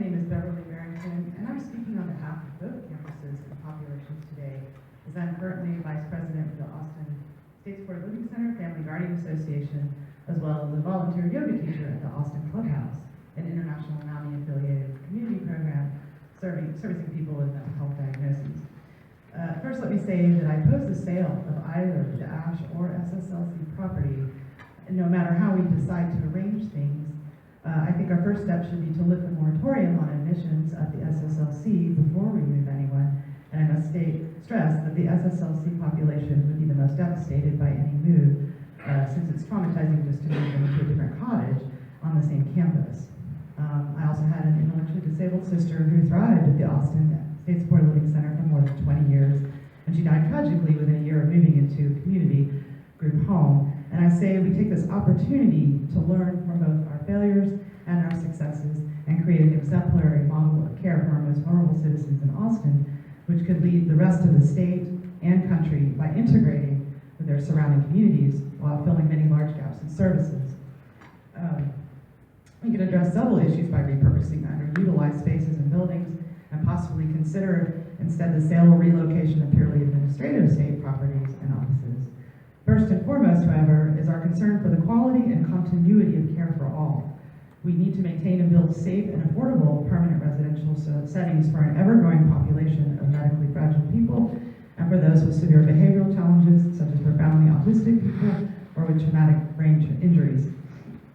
name is Beverly Barrington, and I'm speaking on behalf of both campuses and populations today, as I'm currently Vice President of the Austin State Support Living Center Family Guardian Association, as well as a volunteer yoga teacher at the Austin Clubhouse, an international NAMI-affiliated community program servicing people with mental health diagnoses. First, let me say that I oppose the sale of either the ASH or SSLC property, no matter how we decide to arrange things. I think our first step should be to lift the moratorium on admissions at the SSLC before we move anyone, and I must stress that the SSLC population would be the most devastated by any move, since it's traumatizing just to move them to a different cottage on the same campus. I also had an intellectually disabled sister who thrived at the Austin State Support Living Center for more than 20 years, and she died tragically within a year of moving into a community group home. And I say we take this opportunity to learn from both our failures and our successes and create an exemplary model of care for our most vulnerable citizens in Austin, which could lead the rest of the state and country by integrating with their surrounding communities while filling many large gaps in services. We can address several issues by repurposing underutilized spaces and buildings, and possibly consider instead the sale or relocation of purely administrative state properties and offices. First and foremost, however, is our concern for the quality and continuity of care for all. We need to maintain and build safe and affordable permanent residential settings for an ever-growing population of medically fragile people and for those with severe behavioral challenges, such as profoundly autistic people or with traumatic brain injuries.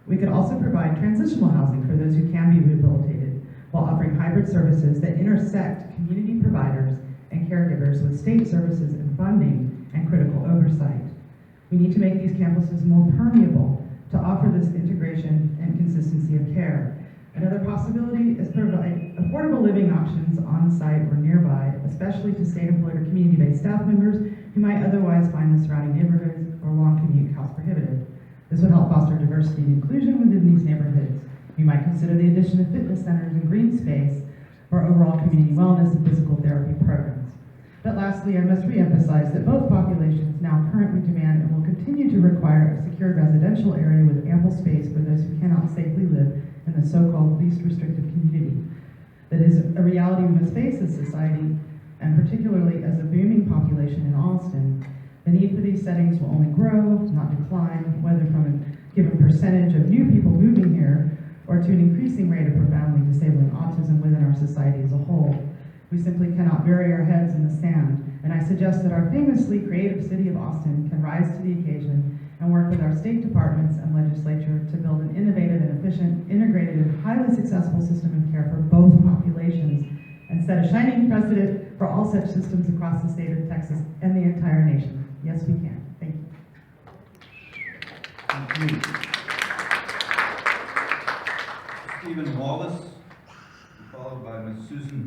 We could also provide transitional housing for those who can be rehabilitated, while offering hybrid services that intersect community providers and caregivers with state services and funding and critical oversight. We need to make these campuses more permeable to offer this integration and consistency of care. Another possibility is provide affordable living options on site or nearby, especially to state employed or community-based staff members who might otherwise find the surrounding neighborhoods or long commute cost prohibitive. This would help foster diversity and inclusion within these neighborhoods. We might consider the addition of fitness centers and green space for overall community wellness and physical therapy programs. But lastly, I must reemphasize that both populations now currently demand and will continue to require a secured residential area with ample space for those who cannot safely live in the so-called least restrictive community. That is a reality we must face as society, and particularly as a booming population in Austin. The need for these settings will only grow, not decline, whether from a given percentage of new people moving here or to an increasing rate of profoundly disabling autism within our society as a whole. We simply cannot bury our heads in the sand, and I suggest that our famously creative city of Austin can rise to the occasion and work with our state departments and legislature to build an innovative and efficient, integrated, and highly successful system of care for both populations, and set a shining precedent for all such systems across the state of Texas and the entire nation. Yes, we can. Thank you. Thank you. Stephen Wallace, followed by Ms. Susan